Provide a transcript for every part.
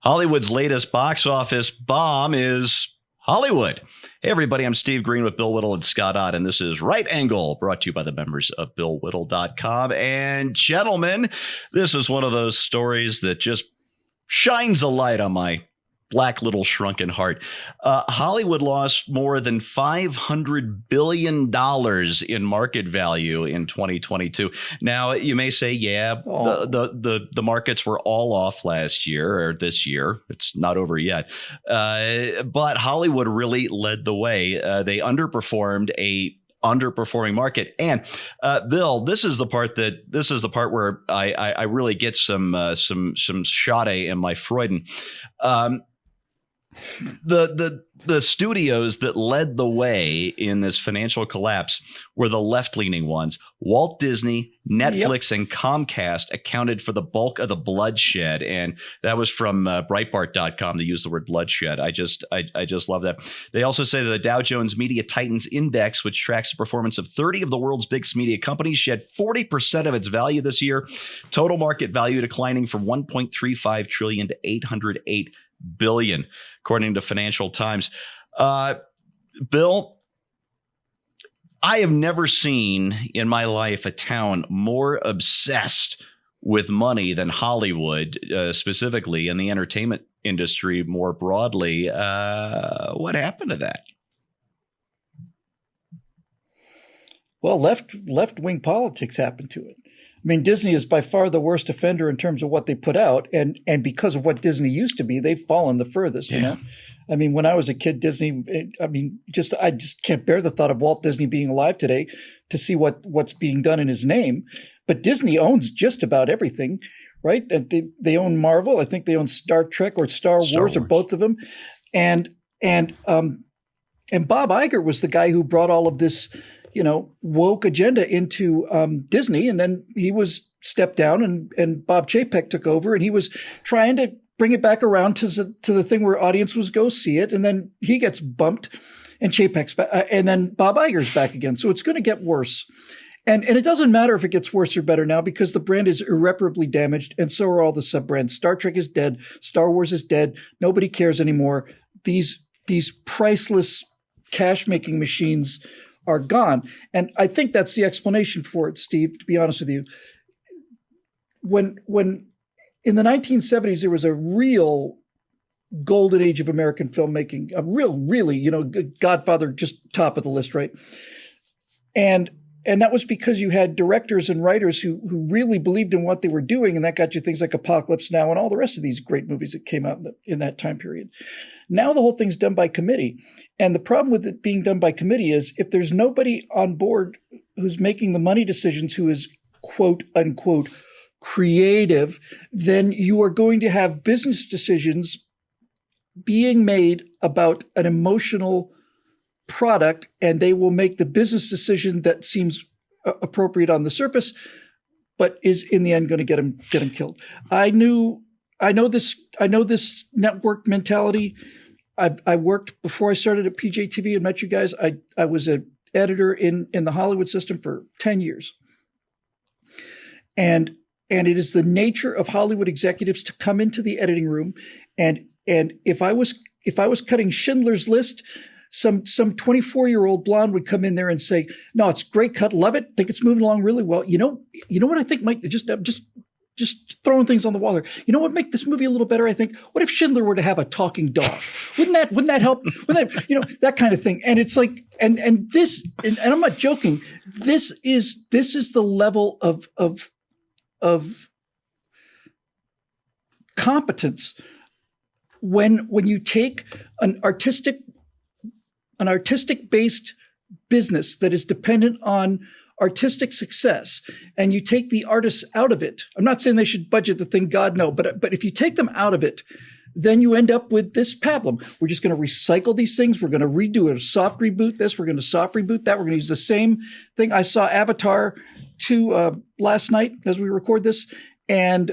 Hollywood's latest box office bomb is Hollywood. Hey, everybody, I'm Steve Green with Bill Whittle and Scott Ott, and this is Right Angle, brought to you by the members of BillWhittle.com. And gentlemen, this is one of those stories that just shines a light on my black little shrunken heart. Hollywood lost more than $500 billion in market value in 2022. Now, you may say, the markets were all off last year or this year. It's not over yet. But Hollywood really led the way. They underperformed a underperforming market. And Bill, this is the part where I really get some Sade in my Freuden. The studios that led the way in this financial collapse were the left-leaning ones. Walt Disney, Netflix, and Comcast accounted for the bulk of the bloodshed, and that was from Breitbart.com. They use the word bloodshed. I just love that. They also say that the Dow Jones Media Titans Index, which tracks the performance of 30 of the world's biggest media companies, shed 40% of its value this year. Total market value declining from $1.35 trillion to $808 billion, according to Financial Times. Bill, I have never seen in my life a town more obsessed with money than Hollywood, specifically in the entertainment industry more broadly. What happened to that? Well, left-wing politics happened to it. I mean, Disney is by far the worst offender in terms of what they put out, and because of what Disney used to be, they've fallen the furthest. Yeah. You know, I mean, when I was a kid, Disney. I just can't bear the thought of Walt Disney being alive today to see what's being done in his name. But Disney owns just about everything, right? They own Marvel. I think they own Star Trek or Star Wars, or both of them, and Bob Iger was the guy who brought all of this, woke agenda into Disney, and then he was stepped down, and Bob Chapek took over, and he was trying to bring it back around to the thing where audience was go see it, and then he gets bumped, and Chapek's back, and then Bob Iger's back again. So it's going to get worse, and it doesn't matter if it gets worse or better now, because the brand is irreparably damaged, and so are all the sub brands. Star Trek is dead. Star Wars is dead. Nobody cares anymore. These priceless cash making machines are gone. And I think that's the explanation for it, Steve, to be honest with you. When in the 1970s, there was a real golden age of American filmmaking, a really, Godfather, just top of the list, right? And that was because you had directors and writers who really believed in what they were doing, and that got you things like Apocalypse Now and all the rest of these great movies that came out in that time period. Now the whole thing's done by committee. And the problem with it being done by committee is if there's nobody on board who's making the money decisions who is quote unquote creative, then you are going to have business decisions being made about an emotional product, and they will make the business decision that seems appropriate on the surface, but is in the end going to get him killed. I know this network mentality. I worked before I started at PJTV and met you guys. I was an editor in the Hollywood system for 10 years. And it is the nature of Hollywood executives to come into the editing room, and if I was cutting Schindler's List, some 24-year-old blonde would come in there and say, "No, it's great cut, love it, think it's moving along really well. You know what I think might just throwing things on the wall here. You know what make this movie a little better? I think. What if Schindler were to have a talking dog? Wouldn't that help? Wouldn't that, that kind of thing?" And it's like, and I'm not joking. This is the level of competence when you take an artistic based business that is dependent on artistic success, and you take the artists out of it. I'm not saying they should budget the thing, God no, but if you take them out of it, then you end up with this problem. We're just going to recycle these things. We're going to redo it, soft reboot this. We're going to soft reboot that. We're going to use the same thing. I saw Avatar 2 last night as we record this, and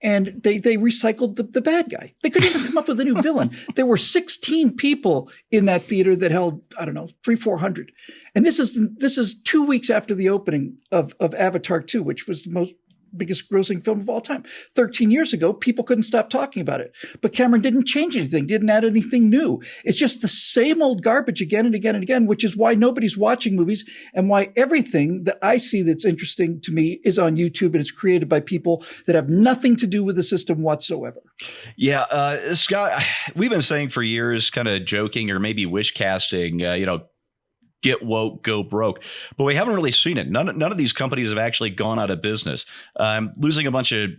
they recycled the bad guy. They couldn't even come up with a new villain. There were 16 people in that theater that held, 300-400. And this is 2 weeks after the opening of Avatar 2, which was the most biggest grossing film of all time. 13 years ago, people couldn't stop talking about it. But Cameron didn't change anything, didn't add anything new. It's just the same old garbage again and again and again, which is why nobody's watching movies and why everything that I see that's interesting to me is on YouTube and it's created by people that have nothing to do with the system whatsoever. Yeah, Scott, we've been saying for years, kind of joking or maybe wish casting, get woke, go broke. But we haven't really seen it. None of these companies have actually gone out of business. Losing a bunch of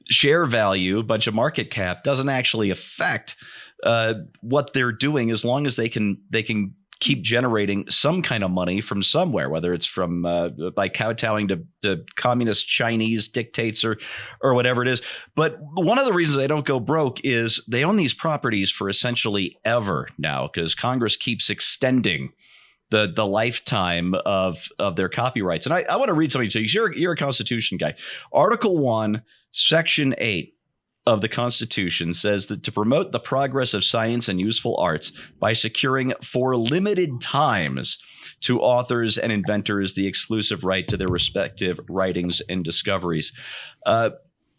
share value, a bunch of market cap doesn't actually affect what they're doing as long as they can keep generating some kind of money from somewhere, whether it's from by kowtowing to communist Chinese dictates or whatever it is. But one of the reasons they don't go broke is they own these properties for essentially ever now, because Congress keeps extending the lifetime of their copyrights. And I want to read something to you. You're a Constitution guy. Article 1, Section 8 of the Constitution says that to promote the progress of science and useful arts by securing for limited times to authors and inventors the exclusive right to their respective writings and discoveries.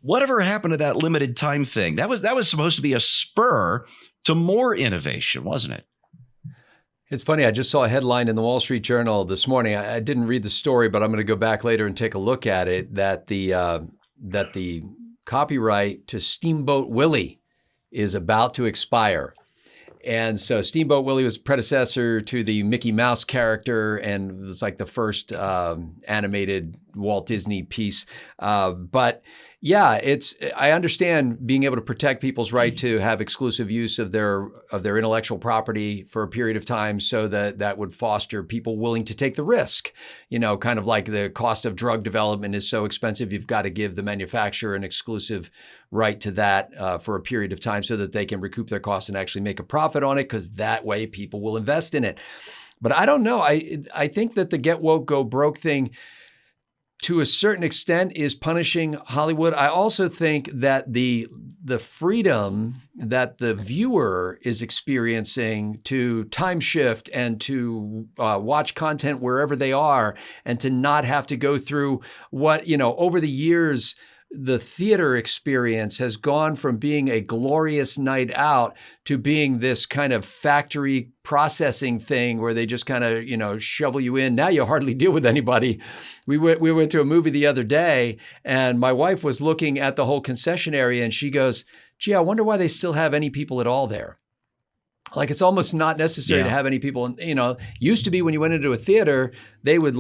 Whatever happened to that limited time thing? That was supposed to be a spur to more innovation, wasn't it? It's funny. I just saw a headline in the Wall Street Journal this morning. I didn't read the story, but I'm going to go back later and take a look at it. That the copyright to Steamboat Willie is about to expire. And so Steamboat Willie was predecessor to the Mickey Mouse character and was like the first animated Walt Disney piece. But yeah, I understand being able to protect people's right to have exclusive use of their intellectual property for a period of time, so that would foster people willing to take the risk. Kind of like the cost of drug development is so expensive, you've got to give the manufacturer an exclusive right to that for a period of time so that they can recoup their costs and actually make a profit on it, because that way people will invest in it. But I don't know. I think that the get woke, go broke thing, to a certain extent, is punishing Hollywood. I also think that the freedom that the viewer is experiencing to time shift and to watch content wherever they are, and to not have to go through what, over the years, the theater experience has gone from being a glorious night out to being this kind of factory processing thing where they just kind of, shovel you in. Now you hardly deal with anybody. We went to a movie the other day, and my wife was looking at the whole concession area, and she goes, "Gee, I wonder why they still have any people at all there." Like, it's almost not necessary to have any people. And, used to be when you went into a theater, they would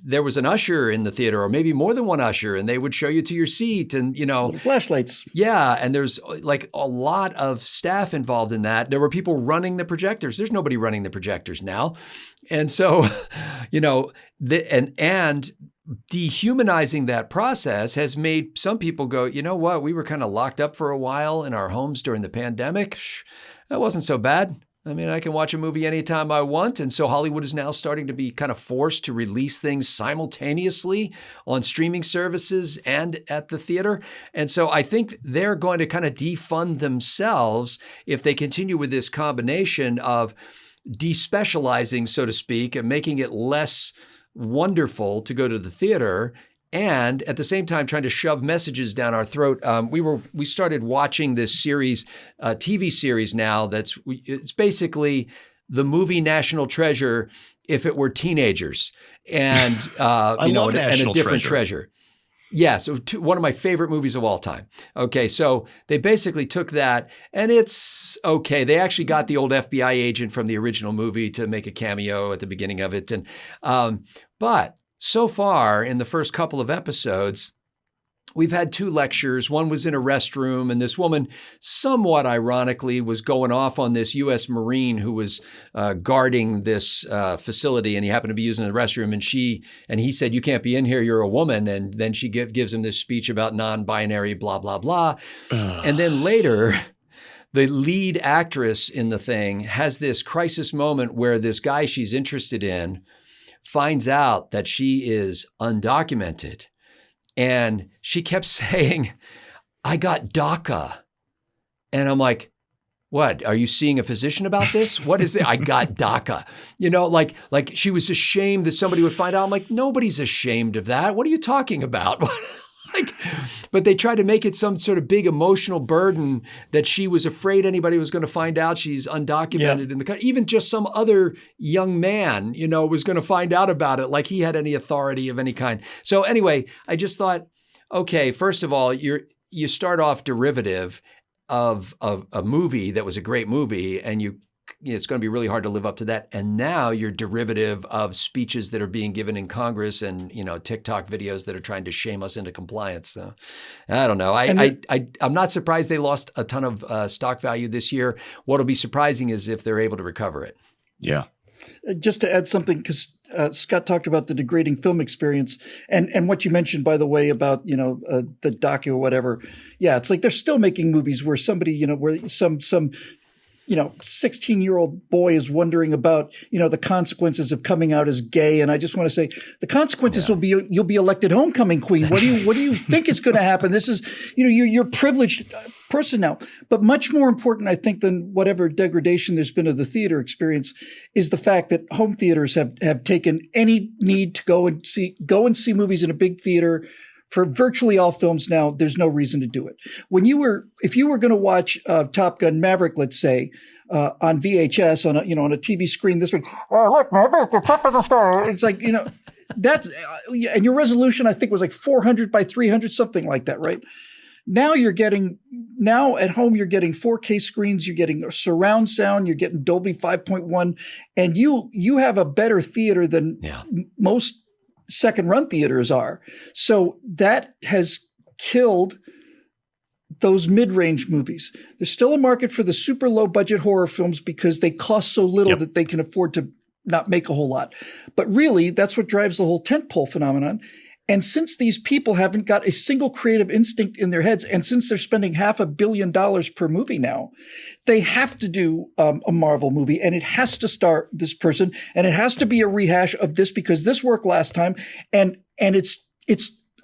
there was an usher in the theater, or maybe more than one usher, and they would show you to your seat and, little flashlights. Yeah. And there's like a lot of staff involved in that. There were people running the projectors. There's nobody running the projectors now. And so, and dehumanizing that process has made some people go, you know what, we were kind of locked up for a while in our homes during the pandemic. That wasn't so bad. I mean, I can watch a movie anytime I want. And so Hollywood is now starting to be kind of forced to release things simultaneously on streaming services and at the theater. And so I think they're going to kind of defund themselves if they continue with this combination of despecializing, so to speak, and making it less wonderful to go to the theater, and at the same time trying to shove messages down our throat. We started watching this series, TV series now it's basically the movie National Treasure if it were teenagers, and and a different treasure. Yeah, so one of my favorite movies of all time. Okay, so they basically took that, and it's okay. They actually got the old FBI agent from the original movie to make a cameo at the beginning of it, and but so far in the first couple of episodes, we've had two lectures. One was in a restroom, and this woman, somewhat ironically, was going off on this U.S. Marine who was guarding this facility, and he happened to be using the restroom, and he said, "You can't be in here, you're a woman." And then she gives him this speech about non-binary, blah, blah, blah. And then later, the lead actress in the thing has this crisis moment where this guy she's interested in finds out that she is undocumented. And she kept saying, "I got DACA." And I'm like, What, are you seeing a physician about this? What is it? I got DACA. Like she was ashamed that somebody would find out. I'm like, nobody's ashamed of that. What are you talking about? But they tried to make it some sort of big emotional burden that she was afraid anybody was going to find out she's undocumented in the country. Even just some other young man, was going to find out about it, like he had any authority of any kind. So anyway, I just thought, okay, first of all, you start off derivative of a movie that was a great movie, and it's going to be really hard to live up to that. And now you're derivative of speeches that are being given in Congress and, TikTok videos that are trying to shame us into compliance. So I don't know. I'm not surprised they lost a ton of stock value this year. What'll be surprising is if they're able to recover it. Yeah. Just to add something, because Scott talked about the degrading film experience and what you mentioned, by the way, about, the docu or whatever. Yeah, it's like they're still making movies where somebody, where some 16-year-old boy is wondering about, the consequences of coming out as gay. And I just want to say the consequences will be, you'll be elected homecoming queen. What do you think is going to happen? This is, you're a privileged person now. But much more important, I think, than whatever degradation there's been of the theater experience is the fact that home theaters have taken any need to go and see movies in a big theater. For virtually all films now, there's no reason to do it. If you were going to watch Top Gun Maverick, let's say, on VHS on a TV screen this week, oh look, Maverick, it's up in the star. It's like that's and your resolution I think was like 400 by 300, something like that, right? Now at home you're getting 4K screens, you're getting surround sound, you're getting Dolby 5.1, and you have a better theater than most second run theaters are. So that has killed those mid-range movies. There's still a market for the super low budget horror films because they cost so little that they can afford to not make a whole lot. But really, that's what drives the whole tentpole phenomenon. And since these people haven't got a single creative instinct in their heads, and since they're spending $500 million per movie now, they have to do a Marvel movie, and it has to star this person, and it has to be a rehash of this because this worked last time. And it's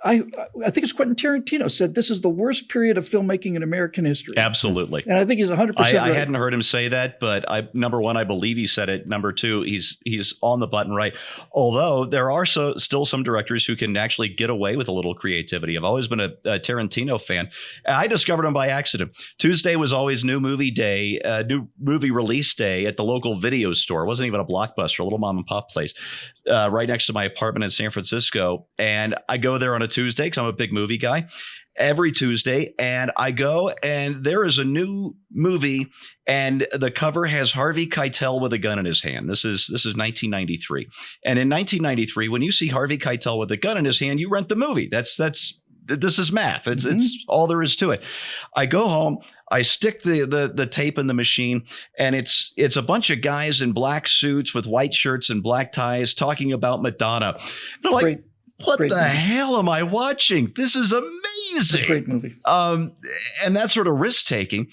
I think it's Quentin Tarantino said this is the worst period of filmmaking in American history. Absolutely. And I think he's 100% right. I hadn't heard him say that, but number one, I believe he said it. Number two, he's on the button right. Although there are still some directors who can actually get away with a little creativity. I've always been a Tarantino fan. I discovered him by accident. Tuesday was always new movie day, new movie release day at the local video store. It wasn't even a Blockbuster, a little mom and pop place right next to my apartment in San Francisco. And I go there on a Tuesday because I'm a big movie guy every Tuesday. And I go and there is a new movie and the cover has Harvey Keitel with a gun in his hand. This is 1993. And in 1993, when you see Harvey Keitel with a gun in his hand, you rent the movie. This is math. It's all there is to it. I go home, I stick the tape in the machine, and it's a bunch of guys in black suits with white shirts and black ties talking about Madonna. And I'm like, what the hell am I watching? This is amazing. A great movie. And that sort of risk taking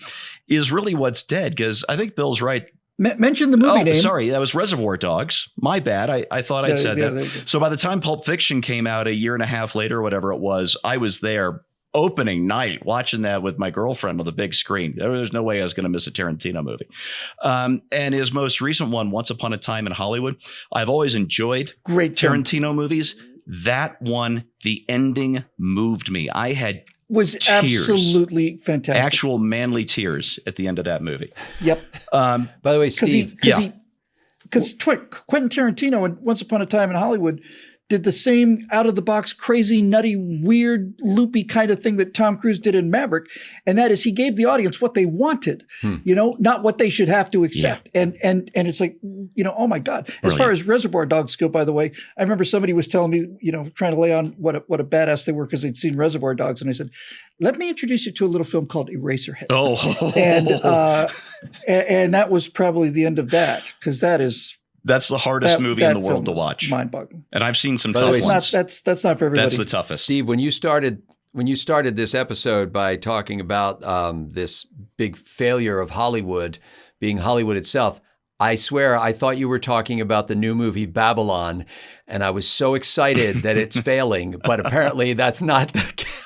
is really what's dead, because I think Bill's right. Mention the movie name. Sorry, that was Reservoir Dogs. My bad. I thought I'd said that. So by the time Pulp Fiction came out a year and a half later, or whatever it was, I was there opening night watching that with my girlfriend on the big screen. There's no way I was going to miss a Tarantino movie. And his most recent one, Once Upon a Time in Hollywood, I've always enjoyed great Tarantino movies. That one, the ending moved me. I had was tears, absolutely fantastic. Actual manly tears at the end of that movie. Yep. By the way, Steve. Because Quentin Tarantino in Once Upon a Time in Hollywood did the same out-of-the-box, crazy, nutty, weird, loopy kind of thing that Tom Cruise did in Maverick. And that is he gave the audience what they wanted, not what they should have to accept. Yeah. And it's like, oh my God. Brilliant. As far as Reservoir Dogs go, by the way, I remember somebody was telling me, trying to lay on what a badass they were because they'd seen Reservoir Dogs. And I said, let me introduce you to a little film called Eraserhead. Oh. And that was probably the end of that, because that's the hardest movie in the world to watch. Mind-boggling. And I've seen some tough ones. That's not for everybody. That's the toughest. Steve, when you started this episode by talking about this big failure of Hollywood being Hollywood itself, I swear I thought you were talking about the new movie Babylon, and I was so excited that it's failing. But apparently that's not.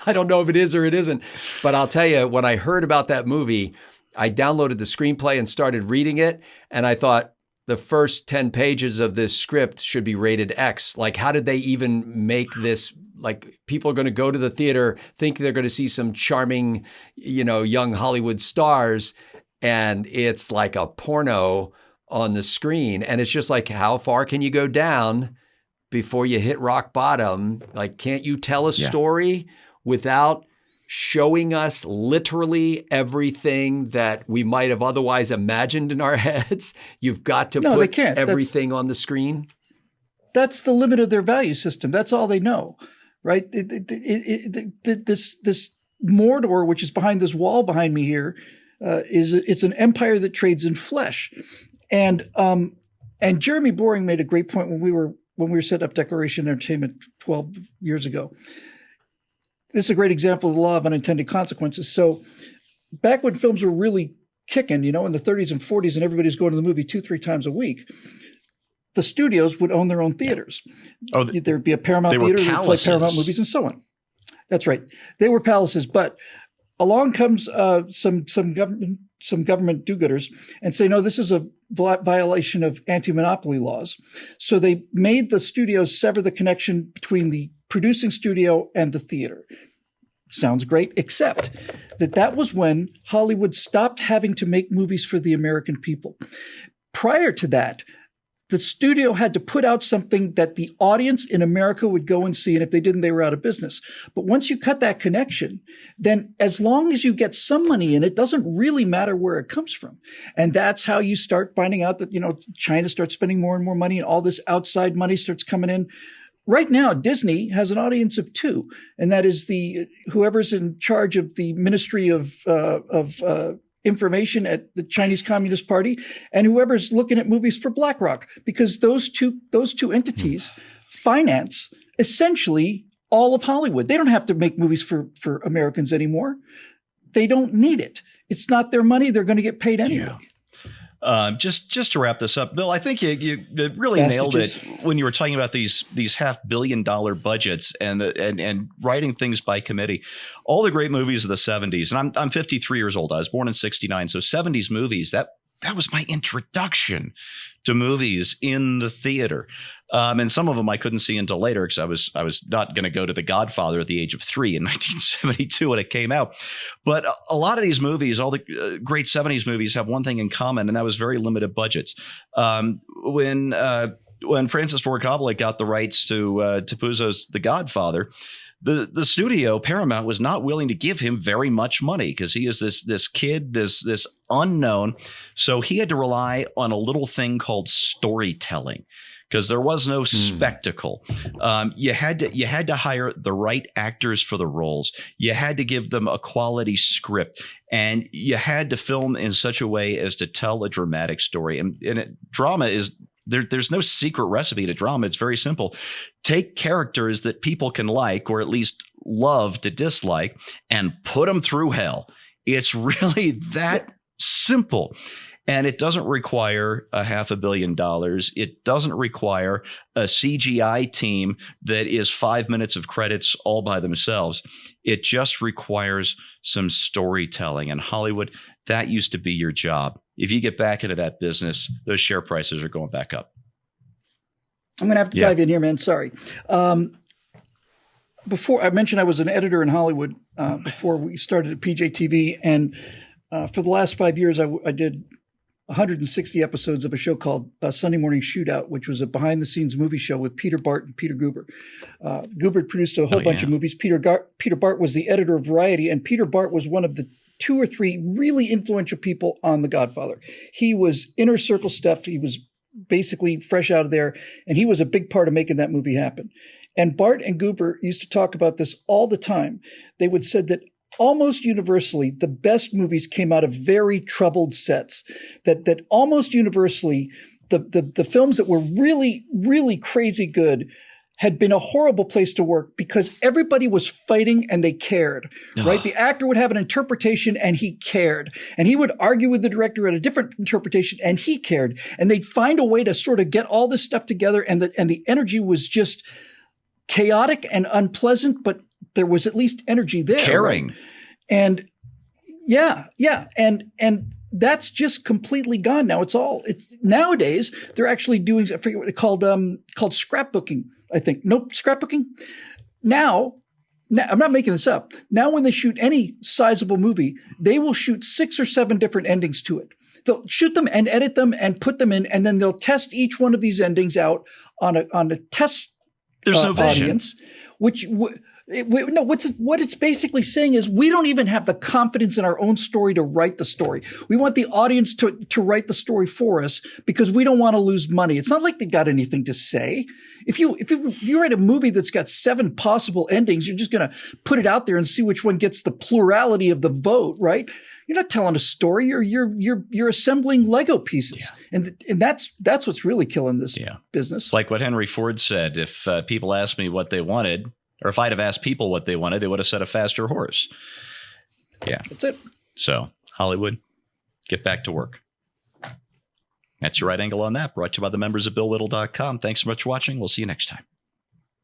I don't know if it is or it isn't. But I'll tell you, when I heard about that movie, I downloaded the screenplay and started reading it, and I thought the first 10 pages of this script should be rated X. Like, how did they even make this? Like, people are going to go to the theater, think they're going to see some charming, young Hollywood stars, and it's like a porno on the screen. And it's just like, how far can you go down before you hit rock bottom? Like, can't you tell a story without showing us literally everything that we might have otherwise imagined in our heads? You've got to put everything on the screen. That's the limit of their value system. That's all they know, right? This Mordor, which is behind this wall behind me here, it's an empire that trades in flesh. And Jeremy Boring made a great point when we were setting up Declaration Entertainment 12 years ago. This is a great example of the law of unintended consequences. So back when films were really kicking, in the 30s and 40s, and everybody was going to the movie 2-3 times a week, the studios would own their own theaters. There'd be a Paramount theater that would play Paramount movies and so on. That's right. They were palaces, but along comes some government do-gooders and say, no, this is a violation of anti-monopoly laws. So they made the studios sever the connection between the producing studio and the theater. Sounds great, except that was when Hollywood stopped having to make movies for the American people. Prior to that, the studio had to put out something that the audience in America would go and see, and if they didn't, they were out of business. But once you cut that connection, then as long as you get some money in, it doesn't really matter where it comes from. And that's how you start finding out that, China starts spending more and more money, and all this outside money starts coming in. Right now, Disney has an audience of 2, and that is whoever's in charge of the Ministry of Information at the Chinese Communist Party, and whoever's looking at movies for BlackRock, because those two entities finance essentially all of Hollywood. They don't have to make movies for Americans anymore. They don't need it. It's not their money. They're going to get paid anyway. Yeah. Just to wrap this up, Bill, I think you really nailed it when you were talking about these $500 million budgets and writing things by committee. All the great movies of the 70s, and I'm 53 years old. I was born in 69, so 70s movies, that was my introduction to movies in the theater. And some of them I couldn't see until later because I was not going to go to The Godfather at the age of 3 in 1972 when it came out. But a lot of these movies, all the great 70s movies, have one thing in common, and that was very limited budgets. When Francis Ford Coppola got the rights to Puzo's The Godfather, the studio Paramount was not willing to give him very much money because he is this kid, this unknown. So he had to rely on a little thing called storytelling, because there was no spectacle. You had to hire the right actors for the roles. You had to give them a quality script, and you had to film in such a way as to tell a dramatic story. And drama is there's no secret recipe to drama. It's very simple. Take characters that people can like, or at least love to dislike, and put them through hell. It's really that simple. And it doesn't require $500 million. It doesn't require a CGI team that is 5 minutes of credits all by themselves. It just requires some storytelling. And Hollywood, that used to be your job. If you get back into that business, those share prices are going back up. I'm going to have to dive in here, man. Sorry. Before I mentioned I was an editor in Hollywood before we started at PJTV. And for the last 5 years, I did 160 episodes of a show called Sunday Morning Shootout, which was a behind-the-scenes movie show with Peter Bart and Peter Guber. Guber produced a whole bunch of movies. Peter Bart was the editor of Variety, and Peter Bart was one of the 2 or 3 really influential people on The Godfather. He was inner circle stuff. He was basically fresh out of there, and he was a big part of making that movie happen. And Bart and Guber used to talk about this all the time. They would say that almost universally, the best movies came out of very troubled sets. That almost universally, the films that were really, really crazy good had been a horrible place to work because everybody was fighting and they cared, right? The actor would have an interpretation and he cared. And he would argue with the director at a different interpretation and he cared. And they'd find a way to sort of get all this stuff together, and the energy was just chaotic and unpleasant, but there was at least energy there. Caring. Right? And Yeah, yeah, and that's just completely gone now. It's nowadays they're actually doing, I forget what it's called scrapbooking. I think nope, scrapbooking. Now I'm not making this up. Now when they shoot any sizable movie, they will shoot 6 or 7 different endings to it. They'll shoot them and edit them and put them in, and then they'll test each one of these endings out on a test There's no vision. audience, what it's basically saying is we don't even have the confidence in our own story to write the story. We want the audience to write the story for us because we don't want to lose money. It's not like they've got anything to say. If you write a movie that's got 7 possible endings, you're just going to put it out there and see which one gets the plurality of the vote, right? You're not telling a story. You're assembling Lego pieces, and that's what's really killing this business. It's like what Henry Ford said: if people asked me what they wanted, or if I'd have asked people what they wanted, they would have said a faster horse. Yeah, that's it. So Hollywood, get back to work. That's your right angle on that. Brought to you by the members of BillWhittle.com. Thanks so much for watching. We'll see you next time.